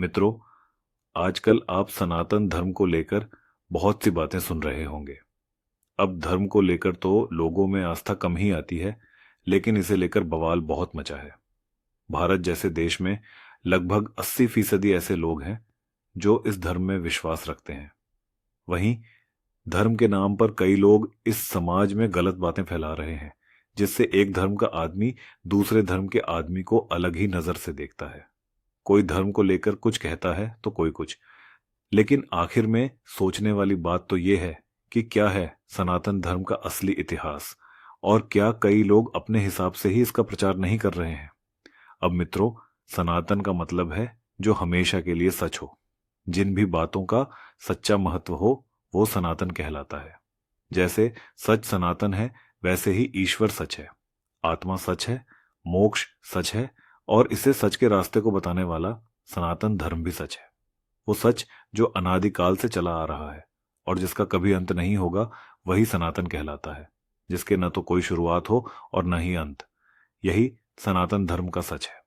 मित्रों, आजकल आप सनातन धर्म को लेकर बहुत सी बातें सुन रहे होंगे। अब धर्म को लेकर तो लोगों में आस्था कम ही आती है, लेकिन इसे लेकर बवाल बहुत मचा है। भारत जैसे देश में लगभग 80% ऐसे लोग हैं जो इस धर्म में विश्वास रखते हैं। वहीं धर्म के नाम पर कई लोग इस समाज में गलत बातें फैला रहे हैं, जिससे एक धर्म का आदमी दूसरे धर्म के आदमी को अलग ही नजर से देखता है। कोई धर्म को लेकर कुछ कहता है तो कोई कुछ, लेकिन आखिर में सोचने वाली बात तो ये है कि क्या है सनातन धर्म का असली इतिहास, और क्या कई लोग अपने हिसाब से ही इसका प्रचार नहीं कर रहे हैं। अब मित्रों, सनातन का मतलब है जो हमेशा के लिए सच हो। जिन भी बातों का सच्चा महत्व हो वो सनातन कहलाता है। जैसे सच सनातन है, वैसे ही ईश्वर सच है, आत्मा सच है, मोक्ष सच है, और इसे सच के रास्ते को बताने वाला सनातन धर्म भी सच है। वो सच जो अनादिकाल से चला आ रहा है और जिसका कभी अंत नहीं होगा, वही सनातन कहलाता है, जिसके न तो कोई शुरुआत हो और न ही अंत। यही सनातन धर्म का सच है।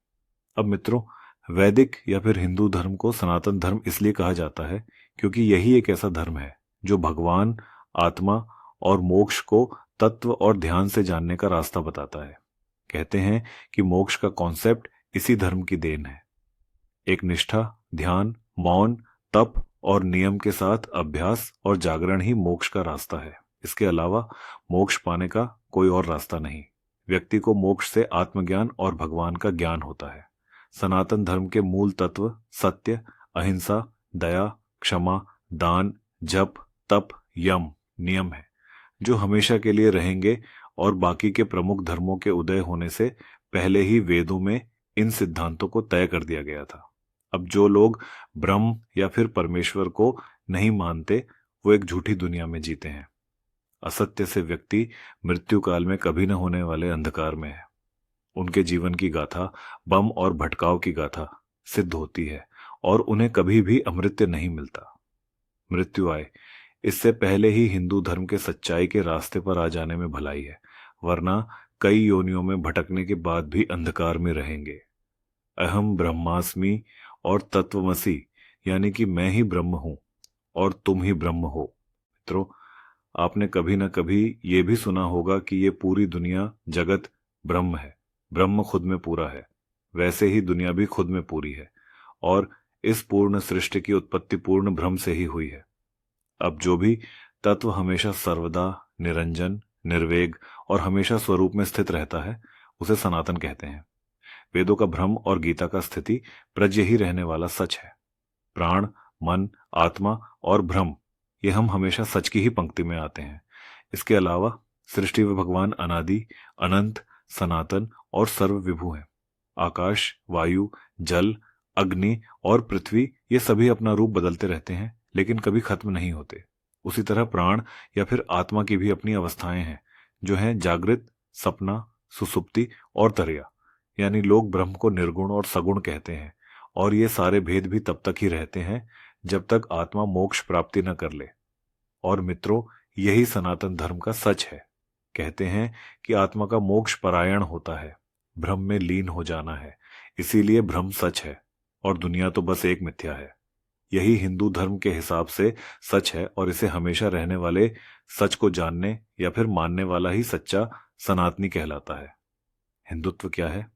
अब मित्रों, वैदिक या फिर हिंदू धर्म को सनातन धर्म इसलिए कहा जाता है क्योंकि यही एक ऐसा धर्म है जो भगवान, आत्मा और मोक्ष को तत्व और ध्यान से जानने का रास्ता बताता है। कहते हैं कि मोक्ष का कॉन्सेप्ट इसी धर्म की देन है। एक निष्ठा, ध्यान, मौन, तप और नियम के साथ अभ्यास और जागरण ही मोक्ष का रास्ता है। इसके अलावा मोक्ष पाने का कोई और रास्ता नहीं। व्यक्ति को मोक्ष से आत्मज्ञान और भगवान का ज्ञान होता है। सनातन धर्म के मूल तत्व सत्य, अहिंसा, दया, क्षमा, दान, जप, तप, यम, नियम है, जो हमेशा के लिए रहेंगे, और बाकी के प्रमुख धर्मों के उदय होने से पहले ही वेदों में इन सिद्धांतों को तय कर दिया गया था। अब जो लोग ब्रह्म या फिर परमेश्वर को नहीं मानते, वो एक झूठी दुनिया में जीते हैं। असत्य से व्यक्ति मृत्यु काल में कभी न होने वाले अंधकार में है। उनके जीवन की गाथा बम और भटकाव की गाथा सिद्ध होती है, और उन्हें कभी भी अमृत्य नहीं मिलता। मृत्यु आए इससे पहले ही हिंदू धर्म के सच्चाई के रास्ते पर आ जाने में भलाई है, वरना कई योनियों में भटकने के बाद भी अंधकार में रहेंगे। अहम ब्रह्मास्मि और तत्वमसि, यानी कि मैं ही ब्रह्म हूं और तुम ही ब्रह्म हो। मित्रों, आपने कभी न कभी ये भी सुना होगा कि ये पूरी दुनिया, जगत ब्रह्म है, ब्रह्म खुद में पूरा है। वैसे ही दुनिया भी खुद में पूरी है, और इस पूर्ण सृष्टि की उत्पत्ति पूर्ण ब्रह्म से ही हुई है। अब जो भी तत्व हमेशा सर्वदा निरंजन, निर्वेग और हमेशा स्वरूप में स्थित रहता है, उसे सनातन कहते हैं। वेदों का भ्रम और गीता का स्थिति प्रज्ञ ही रहने वाला सच है। प्राण, मन, आत्मा और ब्रह्म, ये हम हमेशा सच की ही पंक्ति में आते हैं। इसके अलावा सृष्टि में भगवान अनादि, अनंत, सनातन और सर्वविभु हैं। आकाश, वायु, जल, अग्नि और पृथ्वी, ये सभी अपना रूप बदलते रहते हैं, लेकिन कभी खत्म नहीं होते। उसी तरह प्राण या फिर आत्मा की भी अपनी अवस्थाएं हैं, जो हैं जागृत, सपना, सुसुप्ति और तरिया। यानी लोग ब्रह्म को निर्गुण और सगुण कहते हैं, और ये सारे भेद भी तब तक ही रहते हैं जब तक आत्मा मोक्ष प्राप्ति न कर ले। और मित्रों, यही सनातन धर्म का सच है। कहते हैं कि आत्मा का मोक्ष परायण होता है, ब्रह्म में लीन हो जाना है। इसीलिए ब्रह्म सच है और दुनिया तो बस एक मिथ्या है। यही हिंदू धर्म के हिसाब से सच है, और इसे हमेशा रहने वाले सच को जानने या फिर मानने वाला ही सच्चा सनातनी कहलाता है। हिंदुत्व क्या है?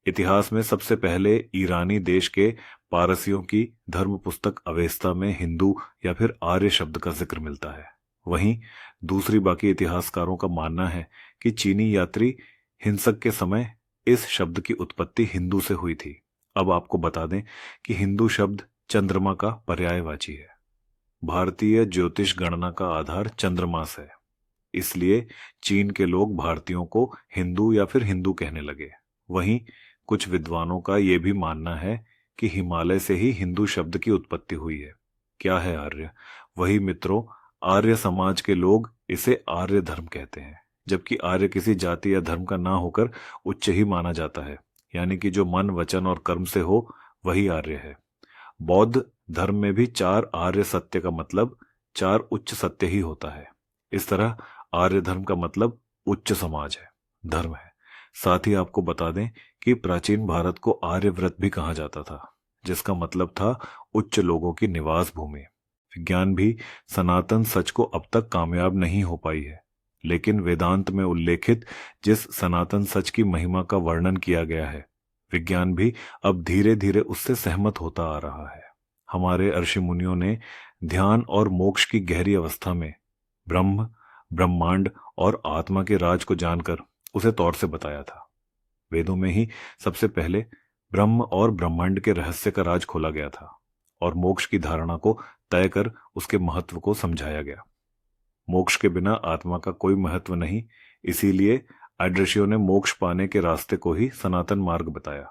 इतिहास में सबसे पहले ईरानी देश के पारसियों की धर्म पुस्तक अवेस्ता में हिंदू या फिर आर्य शब्द का जिक्र मिलता है। वहीं दूसरी बाकी इतिहासकारों का मानना है कि चीनी यात्री हिंसक के समय इस शब्द की उत्पत्ति हिंदू से हुई थी। अब आपको बता दें कि हिंदू शब्द चंद्रमा का पर्यायवाची है। भारतीय ज्योतिष गणना का आधार चंद्रमास है, इसलिए चीन के लोग भारतीयों को हिंदू या फिर हिंदू कहने लगे। वहीं कुछ विद्वानों का यह भी मानना है कि हिमालय से ही हिंदू शब्द की उत्पत्ति हुई है। क्या है आर्य? वही मित्रों, आर्य समाज के लोग इसे आर्य धर्म कहते हैं, जबकि आर्य किसी जाति या धर्म का ना होकर उच्च ही माना जाता है। यानी कि जो मन, वचन और कर्म से हो, वही आर्य है। बौद्ध धर्म में भी 4 आर्य सत्य का मतलब 4 उच्च सत्य ही होता है। इस तरह आर्य धर्म का मतलब उच्च समाज है, धर्म है। साथ ही आपको बता दें कि प्राचीन भारत को आर्यव्रत भी कहा जाता था, जिसका मतलब था उच्च लोगों की निवास भूमि। विज्ञान भी सनातन सच को अब तक कामयाब नहीं हो पाई है, लेकिन वेदांत में उल्लेखित जिस सनातन सच की महिमा का वर्णन किया गया है, विज्ञान भी अब धीरे धीरे उससे सहमत होता आ रहा है। हमारे ऋषि मुनियों ने ध्यान और मोक्ष की गहरी अवस्था में ब्रह्म, ब्रह्मांड और आत्मा के राज को जानकर उसे तौर से बताया था। वेदों में ही सबसे पहले ब्रह्म और ब्रह्मांड के रहस्य का राज खोला गया था और मोक्ष की धारणा को तय कर उसके महत्व को समझाया गया। मोक्ष के बिना आत्मा का कोई महत्व नहीं, इसीलिए ऋषियों ने मोक्ष पाने के रास्ते को ही सनातन मार्ग बताया।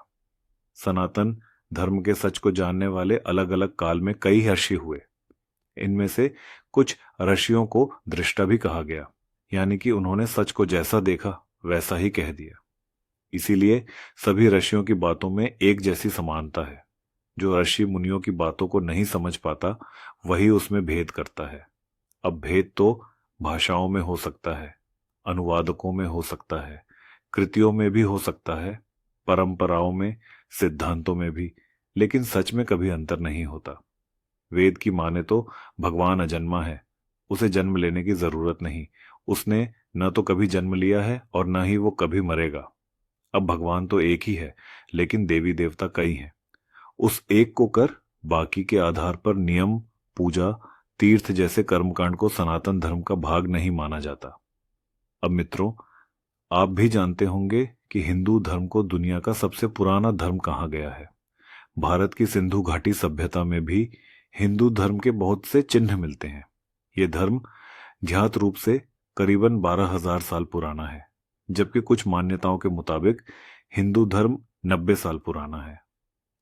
सनातन धर्म के सच को जानने वाले अलग अलग काल में कई ऋषि हुए। इनमें से कुछ ऋषियों को दृष्टा भी कहा गया, यानी कि उन्होंने सच को जैसा देखा वैसा ही कह दिया। इसीलिए सभी ऋषियों की बातों में एक जैसी समानता है। जो ऋषि मुनियों की बातों को नहीं समझ पाता वही उसमें भेद करता है। अब भेद तो भाषाओं में हो सकता है, अनुवादकों में हो सकता है, कृतियों में भी हो सकता है, परंपराओं में, सिद्धांतों में भी, लेकिन सच में कभी अंतर नहीं होता। वेद की माने तो भगवान अजन्मा है, उसे जन्म लेने की जरूरत नहीं। उसने न तो कभी जन्म लिया है और न ही वो कभी मरेगा। अब भगवान तो एक ही है, लेकिन देवी देवता कई हैं। उस एक को कर बाकी के आधार पर नियम, पूजा, तीर्थ जैसे कर्मकांड को सनातन धर्म का भाग नहीं माना जाता। अब मित्रों, आप भी जानते होंगे कि हिंदू धर्म को दुनिया का सबसे पुराना धर्म कहा गया है। भारत की सिंधु घाटी सभ्यता में भी हिंदू धर्म के बहुत से चिन्ह मिलते हैं। ये धर्म ज्ञात रूप से करीबन 12,000 साल पुराना है, जबकि कुछ मान्यताओं के मुताबिक हिंदू धर्म 90 साल पुराना है।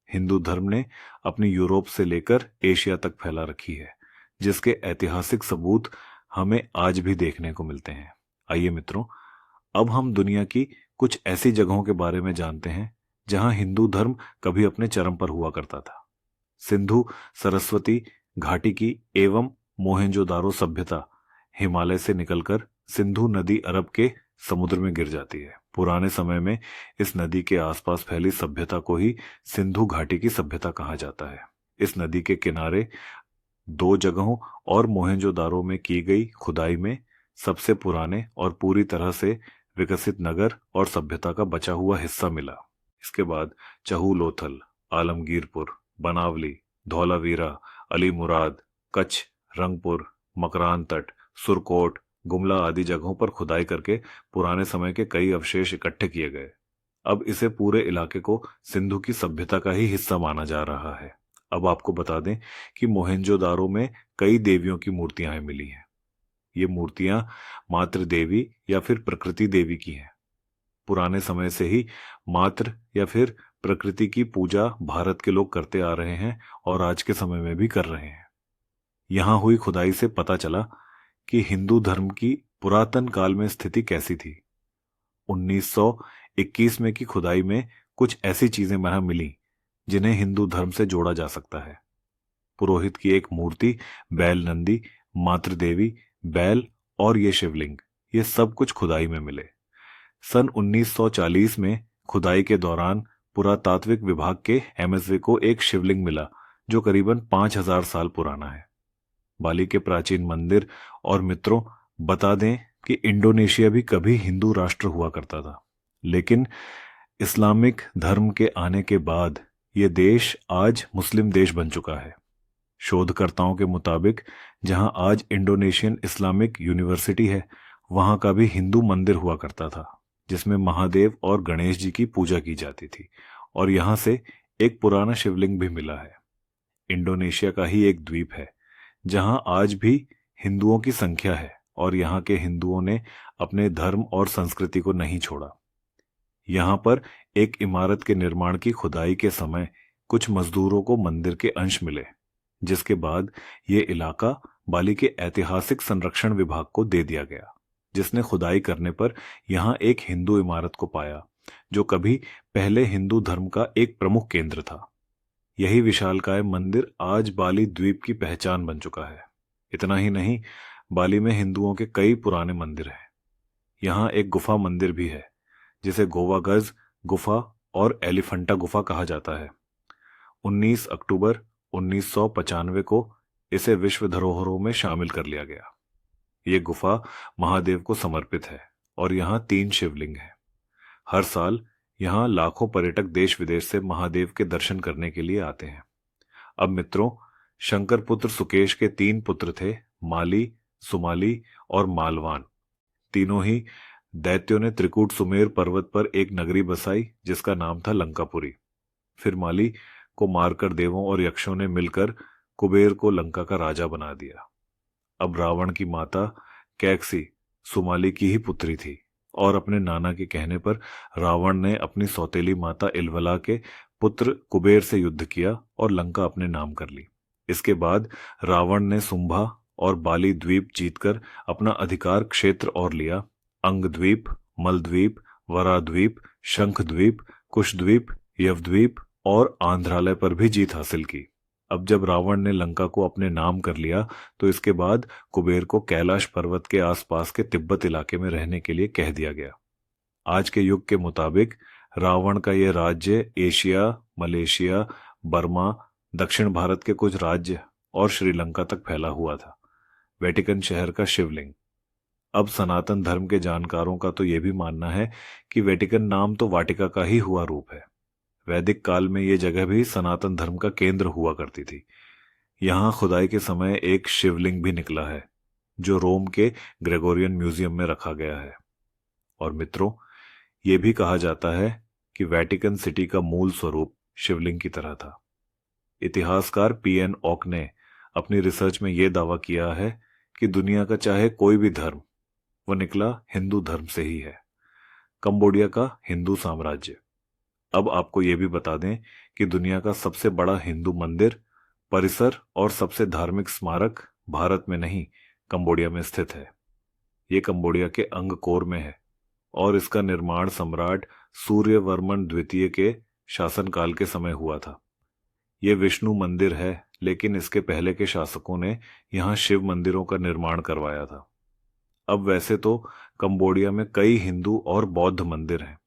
हिंदू धर्म ने अपनी यूरोप से लेकर एशिया तक फैला रखी है, जिसके ऐतिहासिक सबूत हमें आज भी देखने को मिलते हैं। आइए मित्रों, अब हम दुनिया की कुछ ऐसी जगहों के बारे में जानते हैं जहां हिंदू धर्म कभी अपने चरम पर हुआ करता था। सिंधु सरस्वती घाटी की एवं मोहेंजोदारो सभ्यता हिमालय से निकलकर सिंधु नदी अरब के समुद्र में गिर जाती है। पुराने समय में इस नदी के आसपास फैली सभ्यता को ही सिंधु घाटी की सभ्यता कहा जाता है। इस नदी के किनारे 2 जगहों और मोहेंजोदारो में की गई खुदाई में सबसे पुराने और पूरी तरह से विकसित नगर और सभ्यता का बचा हुआ हिस्सा मिला। इसके बाद चहूलोथल, आलमगीरपुर, बनावली, धौलावीरा, अली मुराद, कच्छ, रंगपुर, मकरान तट, सुरकोट, गुमला आदि जगहों पर खुदाई करके पुराने समय के कई अवशेष इकट्ठे किए गए। अब इसे पूरे इलाके को सिंधु की सभ्यता का ही हिस्सा माना जा रहा है। अब आपको बता दें कि मोहेंजोदारो में कई देवियों की मूर्तियां मिली हैं। ये मूर्तियां मातृ देवी या फिर प्रकृति देवी की हैं। पुराने समय से ही मातृ या फिर प्रकृति की पूजा भारत के लोग करते आ रहे हैं और आज के समय में भी कर रहे हैं। यहां हुई खुदाई से पता चला कि हिंदू धर्म की पुरातन काल में स्थिति कैसी थी। 1921 में की खुदाई में कुछ ऐसी चीजें वहां मिली जिन्हें हिंदू धर्म से जोड़ा जा सकता है। पुरोहित की एक मूर्ति, बैल नंदी, मातृदेवी, बैल और ये शिवलिंग, ये सब कुछ खुदाई में मिले। सन 1940 में खुदाई के दौरान पुरातात्विक विभाग के एमएसवी को एक शिवलिंग मिला जो करीबन 5,000 साल पुराना है। बाली के प्राचीन मंदिर और मित्रों, बता दें कि इंडोनेशिया भी कभी हिंदू राष्ट्र हुआ करता था, लेकिन इस्लामिक धर्म के आने के बाद यह देश आज मुस्लिम देश बन चुका है। शोधकर्ताओं के मुताबिक जहां आज इंडोनेशियन इस्लामिक यूनिवर्सिटी है, वहां का भी हिंदू मंदिर हुआ करता था जिसमें महादेव और गणेश जी की पूजा की जाती थी, और यहां से एक पुराना शिवलिंग भी मिला है। इंडोनेशिया का ही एक द्वीप है जहां आज भी हिंदुओं की संख्या है और यहां के हिंदुओं ने अपने धर्म और संस्कृति को नहीं छोड़ा। यहां पर एक इमारत के निर्माण की खुदाई के समय कुछ मजदूरों को मंदिर के अंश मिले, जिसके बाद ये इलाका बाली के ऐतिहासिक संरक्षण विभाग को दे दिया गया, जिसने खुदाई करने पर यहां एक हिंदू इमारत को पाया जो कभी पहले हिंदू धर्म का एक प्रमुख केंद्र था। यही विशालकाय मंदिर आज बाली द्वीप की पहचान बन चुका है। इतना ही नहीं, बाली में हिंदुओं के कई पुराने मंदिर हैं। यहाँ एक गुफा मंदिर भी है जिसे गोवा गज गुफा और एलिफेंटा गुफा कहा जाता है। 19 अक्टूबर 1995 को इसे विश्व धरोहरों में शामिल कर लिया गया। ये गुफा महादेव को समर्पित है और यहाँ 3 शिवलिंग हैं। हर साल यहाँ लाखों पर्यटक देश विदेश से महादेव के दर्शन करने के लिए आते हैं। अब मित्रों, शंकर पुत्र सुकेश के 3 पुत्र थे, माली, सुमाली और मालवान। तीनों ही दैत्यों ने त्रिकूट सुमेर पर्वत पर एक नगरी बसाई जिसका नाम था लंकापुरी। फिर माली को मारकर देवों और यक्षों ने मिलकर कुबेर को लंका का राजा बना दिया। अब रावण की माता कैकसी सुमाली की ही पुत्री थी और अपने नाना के कहने पर रावण ने अपनी सौतेली माता इलवला के पुत्र कुबेर से युद्ध किया और लंका अपने नाम कर ली। इसके बाद रावण ने सुंभा और बाली द्वीप जीतकर अपना अधिकार क्षेत्र और लिया। अंगद्वीप, मलद्वीप, वराद्वीप, शंखद्वीप, कुशद्वीप, यवद्वीप और आंध्रालय पर भी जीत हासिल की। अब जब रावण ने लंका को अपने नाम कर लिया तो इसके बाद कुबेर को कैलाश पर्वत के आसपास के तिब्बत इलाके में रहने के लिए कह दिया गया। आज के युग के मुताबिक रावण का यह राज्य एशिया, मलेशिया, बर्मा, दक्षिण भारत के कुछ राज्य और श्रीलंका तक फैला हुआ था। वेटिकन शहर का शिवलिंग। अब सनातन धर्म के जानकारों का तो यह भी मानना है कि वेटिकन नाम तो वाटिका का ही हुआ रूप है। वैदिक काल में यह जगह भी सनातन धर्म का केंद्र हुआ करती थी। यहाँ खुदाई के समय एक शिवलिंग भी निकला है जो रोम के ग्रेगोरियन म्यूजियम में रखा गया है। और मित्रों, ये भी कहा जाता है कि वेटिकन सिटी का मूल स्वरूप शिवलिंग की तरह था। इतिहासकार पीएन ओक ने अपनी रिसर्च में यह दावा किया है कि दुनिया का चाहे कोई भी धर्म, वो निकला हिंदू धर्म से ही है। कंबोडिया का हिंदू साम्राज्य। अब आपको यह भी बता दें कि दुनिया का सबसे बड़ा हिंदू मंदिर, परिसर और सबसे धार्मिक स्मारक भारत में नहीं, कंबोडिया में स्थित है। ये कंबोडिया के अंगकोर में है और इसका निर्माण सम्राट सूर्यवर्मन द्वितीय के शासनकाल के समय हुआ था। ये विष्णु मंदिर है, लेकिन इसके पहले के शासकों ने यहाँ शिव मंदिरों का निर्माण करवाया था। अब वैसे तो कंबोडिया में कई हिंदू और बौद्ध मंदिर हैं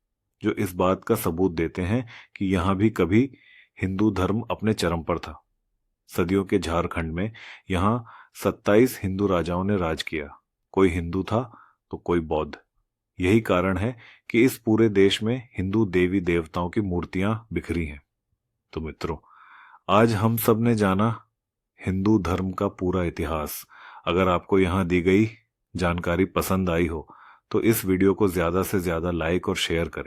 जो इस बात का सबूत देते हैं कि यहाँ भी कभी हिंदू धर्म अपने चरम पर था। सदियों के झारखंड में यहाँ 27 हिंदू राजाओं ने राज किया। कोई हिंदू था तो कोई बौद्ध। यही कारण है कि इस पूरे देश में हिंदू देवी देवताओं की मूर्तियां बिखरी हैं। तो मित्रों, आज हम सब ने जाना हिंदू धर्म का पूरा इतिहास। अगर आपको यहाँ दी गई जानकारी पसंद आई हो तो इस वीडियो को ज़्यादा से ज़्यादा लाइक और शेयर करें।